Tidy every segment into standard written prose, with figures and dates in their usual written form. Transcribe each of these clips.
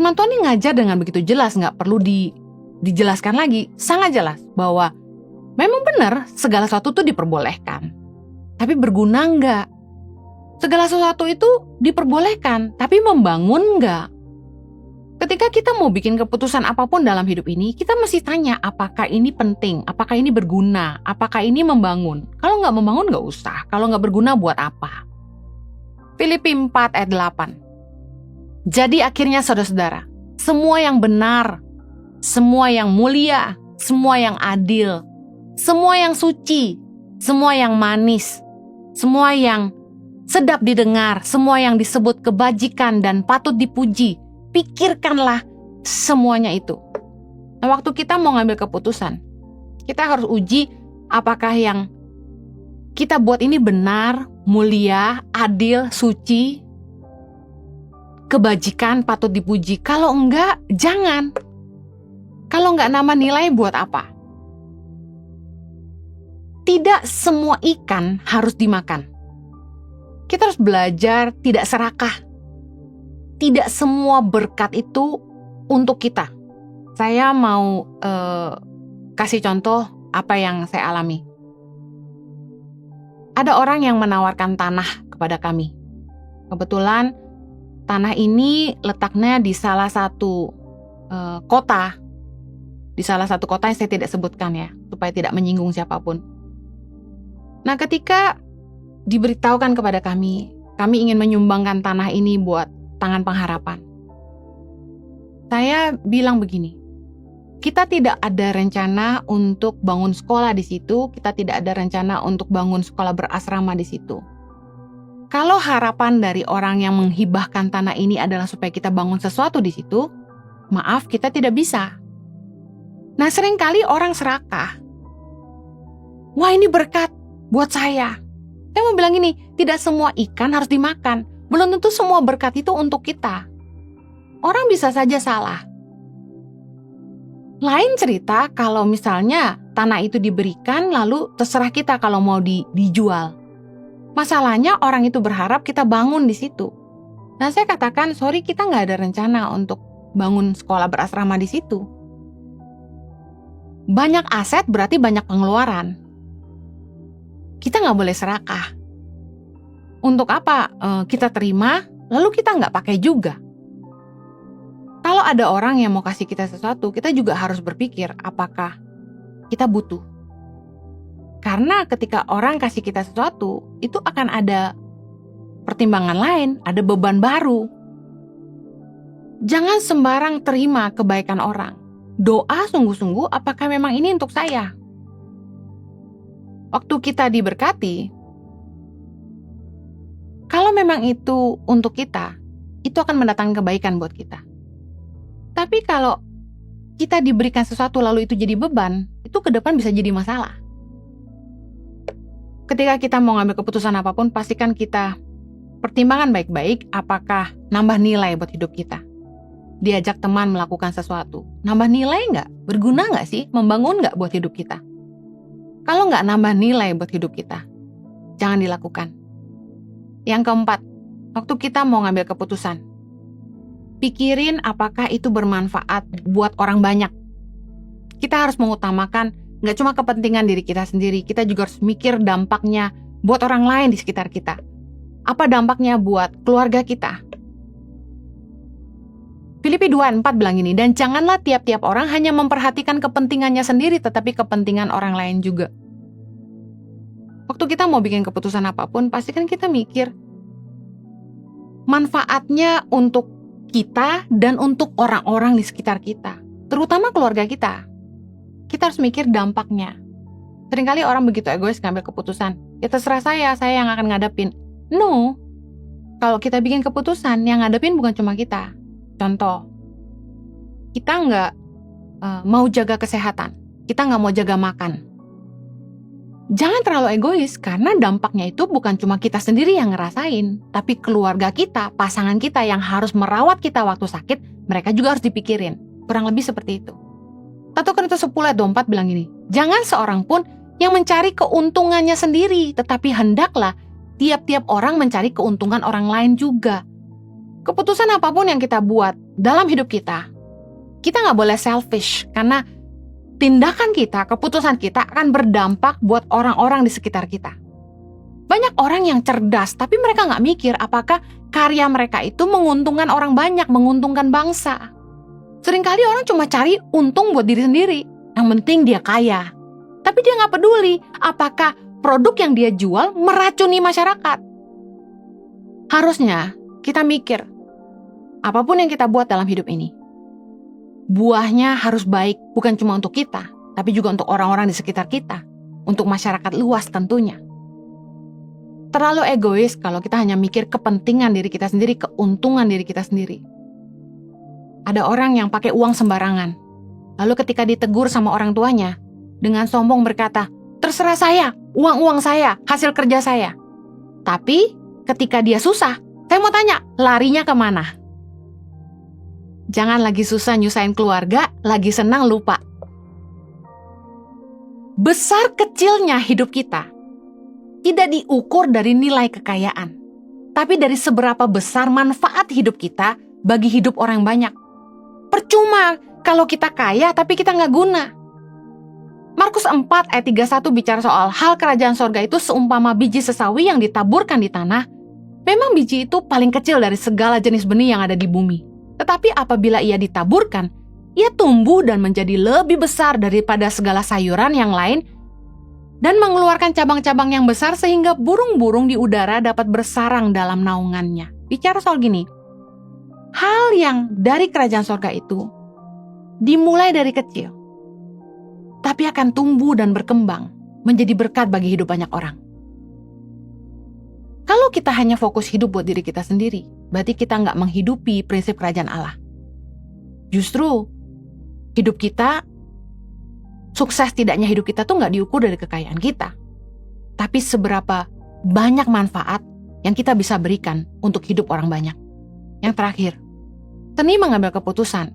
Firman Tuhan ini ngajar dengan begitu jelas, nggak perlu dijelaskan lagi. Sangat jelas bahwa memang benar segala sesuatu itu diperbolehkan. Tapi berguna nggak? Segala sesuatu itu diperbolehkan, tapi membangun nggak? Ketika kita mau bikin keputusan apapun dalam hidup ini, kita mesti tanya apakah ini penting, apakah ini berguna, apakah ini membangun. Kalau nggak membangun nggak usah, kalau nggak berguna buat apa? Filipi 4 ayat 8. Jadi akhirnya saudara-saudara, semua yang benar, semua yang mulia, semua yang adil, semua yang suci, semua yang manis, semua yang sedap didengar, semua yang disebut kebajikan dan patut dipuji, pikirkanlah semuanya itu. Nah, waktu kita mau ngambil keputusan, kita harus uji apakah yang kita buat ini benar, mulia, adil, suci, kebajikan, patut dipuji. Kalau enggak, jangan. Kalau enggak nambah nilai buat apa? Tidak semua ikan harus dimakan. Kita harus belajar tidak serakah. Tidak semua berkat itu untuk kita. Saya mau kasih contoh apa yang saya alami. Ada orang yang menawarkan tanah kepada kami. Kebetulan tanah ini letaknya di salah satu kota. Di salah satu kota yang saya tidak sebutkan ya, supaya tidak menyinggung siapapun. Nah, ketika diberitahukan kepada kami ingin menyumbangkan tanah ini buat Tangan Pengharapan. Saya bilang begini, kita tidak ada rencana untuk bangun sekolah di situ, kita tidak ada rencana untuk bangun sekolah berasrama di situ. Kalau harapan dari orang yang menghibahkan tanah ini adalah supaya kita bangun sesuatu di situ, maaf, kita tidak bisa. Nah, seringkali orang serakah. Wah, ini berkat buat saya. Saya mau bilang gini, tidak semua ikan harus dimakan. Belum tentu semua berkat itu untuk kita. Orang bisa saja salah. Lain cerita kalau misalnya tanah itu diberikan lalu terserah kita kalau mau dijual. Masalahnya orang itu berharap kita bangun di situ. Nah, saya katakan, sorry, kita nggak ada rencana untuk bangun sekolah berasrama di situ. Banyak aset berarti banyak pengeluaran. Kita nggak boleh serakah. Untuk apa kita terima, lalu kita nggak pakai juga. Kalau ada orang yang mau kasih kita sesuatu, kita juga harus berpikir apakah kita butuh. Karena ketika orang kasih kita sesuatu, itu akan ada pertimbangan lain, ada beban baru. Jangan sembarang terima kebaikan orang. Doa sungguh-sungguh apakah memang ini untuk saya. Waktu kita diberkati, kalau memang itu untuk kita, itu akan mendatangkan kebaikan buat kita. Tapi kalau kita diberikan sesuatu lalu itu jadi beban, itu ke depan bisa jadi masalah. Ketika kita mau ngambil keputusan apapun, pastikan kita pertimbangkan baik-baik apakah nambah nilai buat hidup kita. Diajak teman melakukan sesuatu, nambah nilai nggak? Berguna nggak sih? Membangun nggak buat hidup kita? Kalau nggak nambah nilai buat hidup kita, jangan dilakukan. Yang keempat, waktu kita mau ngambil keputusan, pikirin apakah itu bermanfaat buat orang banyak. Kita harus mengutamakan nggak cuma kepentingan diri kita sendiri, kita juga harus mikir dampaknya buat orang lain di sekitar kita. Apa dampaknya buat keluarga kita? Filipi 2:4 bilang ini, dan janganlah tiap-tiap orang hanya memperhatikan kepentingannya sendiri, tetapi kepentingan orang lain juga. Waktu kita mau bikin keputusan apapun, pastikan kita mikir manfaatnya untuk kita dan untuk orang-orang di sekitar kita, terutama keluarga kita. Kita harus mikir dampaknya. Seringkali orang begitu egois ngambil keputusan, ya terserah saya yang akan ngadepin. No, kalau kita bikin keputusan, yang ngadepin bukan cuma kita. Contoh, kita nggak mau jaga kesehatan, kita nggak mau jaga makan. Jangan terlalu egois, karena dampaknya itu bukan cuma kita sendiri yang ngerasain, tapi keluarga kita, pasangan kita yang harus merawat kita waktu sakit, mereka juga harus dipikirin. Kurang lebih seperti itu. 1 Korintus 10:24 bilang ini, jangan seorang pun yang mencari keuntungannya sendiri, tetapi hendaklah tiap-tiap orang mencari keuntungan orang lain juga. Keputusan apapun yang kita buat dalam hidup kita nggak boleh selfish, karena tindakan kita, keputusan kita akan berdampak buat orang-orang di sekitar kita. Banyak orang yang cerdas, tapi mereka nggak mikir apakah karya mereka itu menguntungkan orang banyak, menguntungkan bangsa. Seringkali orang cuma cari untung buat diri sendiri, yang penting dia kaya. Tapi dia nggak peduli apakah produk yang dia jual meracuni masyarakat. Harusnya kita mikir, apapun yang kita buat dalam hidup ini, buahnya harus baik, bukan cuma untuk kita, tapi juga untuk orang-orang di sekitar kita, untuk masyarakat luas tentunya. Terlalu egois kalau kita hanya mikir kepentingan diri kita sendiri, keuntungan diri kita sendiri. Ada orang yang pakai uang sembarangan, lalu ketika ditegur sama orang tuanya, dengan sombong berkata, terserah saya, uang saya, hasil kerja saya. Tapi ketika dia susah, saya mau tanya, larinya kemana? Jangan lagi susah nyusahin keluarga, lagi senang lupa. Besar kecilnya hidup kita tidak diukur dari nilai kekayaan, tapi dari seberapa besar manfaat hidup kita bagi hidup orang banyak. Percuma kalau kita kaya tapi kita nggak guna. Markus 4 ayat 31 bicara soal hal kerajaan sorga itu seumpama biji sesawi yang ditaburkan di tanah. Memang biji itu paling kecil dari segala jenis benih yang ada di bumi. Tetapi apabila ia ditaburkan, ia tumbuh dan menjadi lebih besar daripada segala sayuran yang lain dan mengeluarkan cabang-cabang yang besar sehingga burung-burung di udara dapat bersarang dalam naungannya. Bicara soal gini, hal yang dari kerajaan sorga itu dimulai dari kecil, tapi akan tumbuh dan berkembang menjadi berkat bagi hidup banyak orang. Kalau kita hanya fokus hidup buat diri kita sendiri, berarti kita nggak menghidupi prinsip kerajaan Allah. Justru hidup kita, sukses tidaknya hidup kita tuh nggak diukur dari kekayaan kita, tapi seberapa banyak manfaat yang kita bisa berikan untuk hidup orang banyak. Yang terakhir, seni mengambil keputusan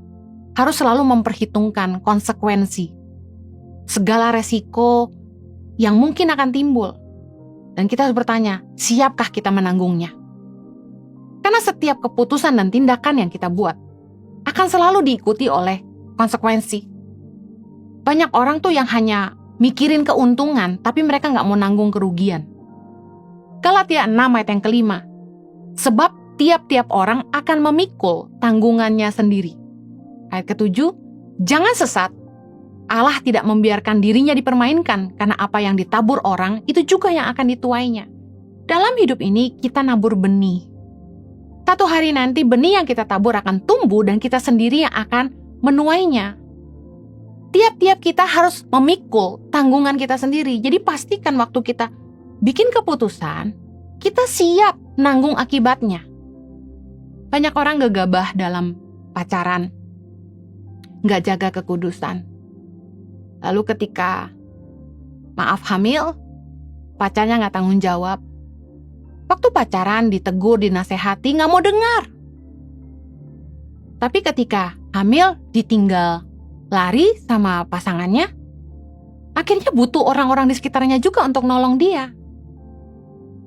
harus selalu memperhitungkan konsekuensi, segala resiko yang mungkin akan timbul. Dan kita harus bertanya, siapkah kita menanggungnya? Karena setiap keputusan dan tindakan yang kita buat akan selalu diikuti oleh konsekuensi. Banyak orang tuh yang hanya mikirin keuntungan, tapi mereka nggak mau nanggung kerugian. Galatia 6 ayat yang kelima. Sebab tiap-tiap orang akan memikul tanggungannya sendiri. Ayat ketujuh, jangan sesat. Allah tidak membiarkan dirinya dipermainkan, karena apa yang ditabur orang, itu juga yang akan dituainya. Dalam hidup ini, kita nabur benih. Satu hari nanti, benih yang kita tabur akan tumbuh dan kita sendiri yang akan menuainya. Tiap-tiap kita harus memikul tanggungan kita sendiri. Jadi pastikan waktu kita bikin keputusan, kita siap nanggung akibatnya. Banyak orang gegabah dalam pacaran, nggak jaga kekudusan. Lalu ketika hamil, pacarnya nggak tanggung jawab. Waktu pacaran ditegur, dinasehati, nggak mau dengar. Tapi ketika hamil ditinggal lari sama pasangannya, akhirnya butuh orang-orang di sekitarnya juga untuk nolong dia.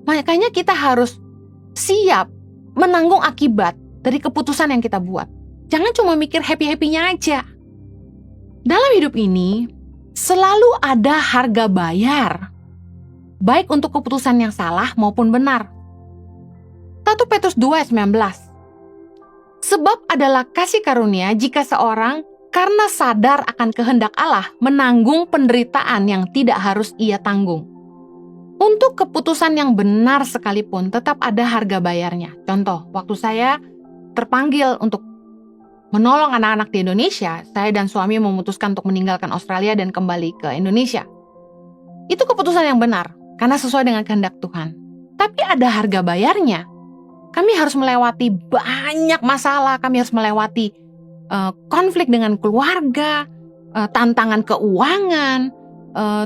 Makanya kita harus siap menanggung akibat dari keputusan yang kita buat. Jangan cuma mikir happy-happynya aja. Dalam hidup ini, selalu ada harga bayar, baik untuk keputusan yang salah maupun benar. 1 Petrus 2 ayat 19. Sebab adalah kasih karunia jika seorang karena sadar akan kehendak Allah menanggung penderitaan yang tidak harus ia tanggung. Untuk keputusan yang benar sekalipun tetap ada harga bayarnya. Contoh, waktu saya terpanggil untuk menolong anak-anak di Indonesia, saya dan suami memutuskan untuk meninggalkan Australia dan kembali ke Indonesia. Itu keputusan yang benar, karena sesuai dengan kehendak Tuhan. Tapi ada harga bayarnya. Kami harus melewati banyak masalah, kami harus melewati konflik dengan keluarga, tantangan keuangan,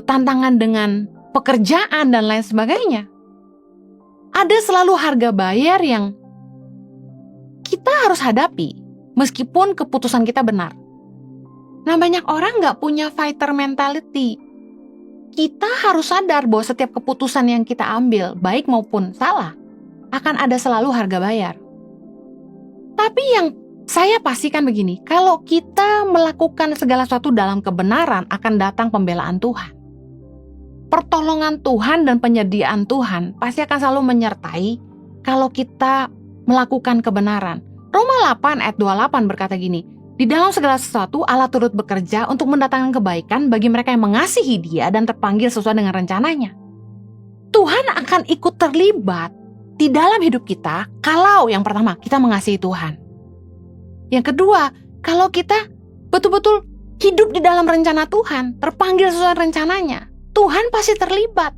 tantangan dengan pekerjaan, dan lain sebagainya. Ada selalu harga bayar yang kita harus hadapi, meskipun keputusan kita benar. Nah, banyak orang nggak punya fighter mentality. Kita harus sadar bahwa setiap keputusan yang kita ambil, baik maupun salah, akan ada selalu harga bayar. Tapi yang Saya pastikan begini, kalau kita melakukan segala sesuatu dalam kebenaran, akan datang pembelaan Tuhan. Pertolongan Tuhan dan penyediaan Tuhan pasti akan selalu menyertai kalau kita melakukan kebenaran. Roma 8 ayat 28 berkata gini, di dalam segala sesuatu Allah turut bekerja untuk mendatangkan kebaikan bagi mereka yang mengasihi Dia dan terpanggil sesuai dengan rencananya. Tuhan akan ikut terlibat di dalam hidup kita kalau yang pertama kita mengasihi Tuhan. Yang kedua, kalau kita betul-betul hidup di dalam rencana Tuhan, terpanggil sesuai rencananya, Tuhan pasti terlibat.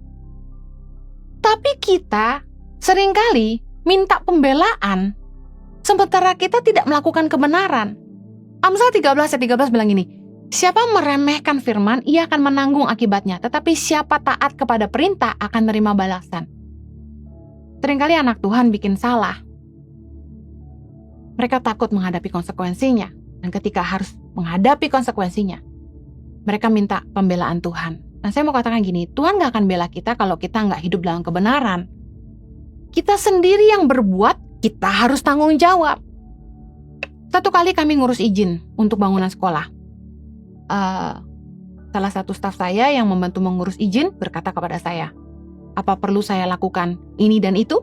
Tapi kita seringkali minta pembelaan sementara kita tidak melakukan kebenaran. Amsal 13 ayat 13 bilang gini, siapa meremehkan firman, ia akan menanggung akibatnya. Tetapi siapa taat kepada perintah akan menerima balasan. Seringkali anak Tuhan bikin salah. Mereka takut menghadapi konsekuensinya. Dan ketika harus menghadapi konsekuensinya, mereka minta pembelaan Tuhan. Dan saya mau katakan gini, Tuhan gak akan bela kita kalau kita gak hidup dalam kebenaran. Kita sendiri yang berbuat, kita harus tanggung jawab. Satu kali kami ngurus izin untuk bangunan sekolah. Salah satu staf saya yang membantu mengurus izin berkata kepada saya, apa perlu saya lakukan ini dan itu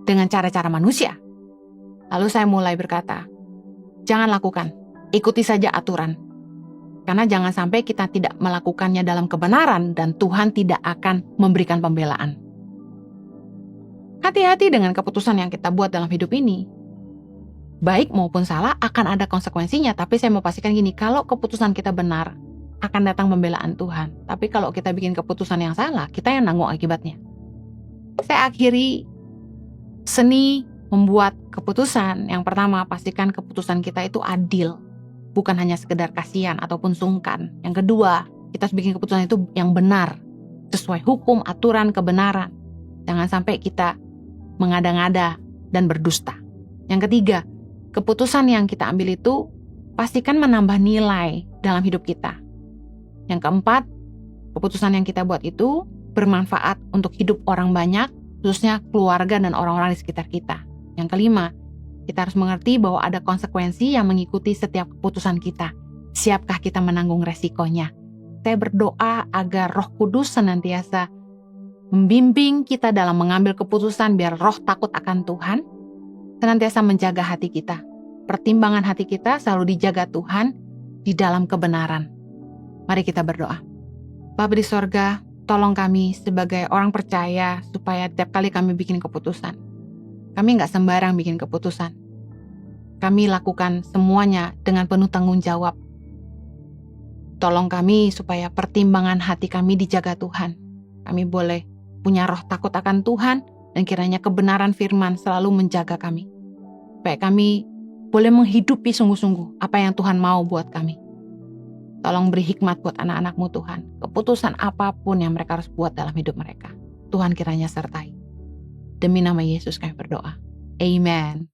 dengan cara-cara manusia? Lalu saya mulai berkata, jangan lakukan, ikuti saja aturan. Karena jangan sampai kita tidak melakukannya dalam kebenaran dan Tuhan tidak akan memberikan pembelaan. Hati-hati dengan keputusan yang kita buat dalam hidup ini. Baik maupun salah akan ada konsekuensinya, tapi saya mau pastikan gini, kalau keputusan kita benar, akan datang pembelaan Tuhan. Tapi kalau kita bikin keputusan yang salah, kita yang nanggung akibatnya. Saya akhiri seni membuat keputusan. Yang pertama, pastikan keputusan kita itu adil. Bukan hanya sekedar kasihan ataupun sungkan. Yang kedua, kita harus bikin keputusan itu yang benar. Sesuai hukum, aturan, kebenaran. Jangan sampai kita mengada-ngada dan berdusta. Yang ketiga, keputusan yang kita ambil itu pastikan menambah nilai dalam hidup kita. Yang keempat, keputusan yang kita buat itu bermanfaat untuk hidup orang banyak, khususnya keluarga dan orang-orang di sekitar kita. Yang kelima, kita harus mengerti bahwa ada konsekuensi yang mengikuti setiap keputusan kita. Siapkah kita menanggung resikonya? Saya berdoa agar Roh Kudus senantiasa membimbing kita dalam mengambil keputusan biar roh takut akan Tuhan, senantiasa menjaga hati kita. Pertimbangan hati kita selalu dijaga Tuhan di dalam kebenaran. Mari kita berdoa. Bapa di sorga, tolong kami sebagai orang percaya supaya tiap kali kami bikin keputusan, kami gak sembarang bikin keputusan. Kami lakukan semuanya dengan penuh tanggung jawab. Tolong kami supaya pertimbangan hati kami dijaga Tuhan. Kami boleh punya roh takut akan Tuhan dan kiranya kebenaran firman selalu menjaga kami. Supaya kami boleh menghidupi sungguh-sungguh apa yang Tuhan mau buat kami. Tolong beri hikmat buat anak-anak-Mu Tuhan. Keputusan apapun yang mereka harus buat dalam hidup mereka, Tuhan kiranya sertai. Demi nama Yesus kami berdoa. Amen.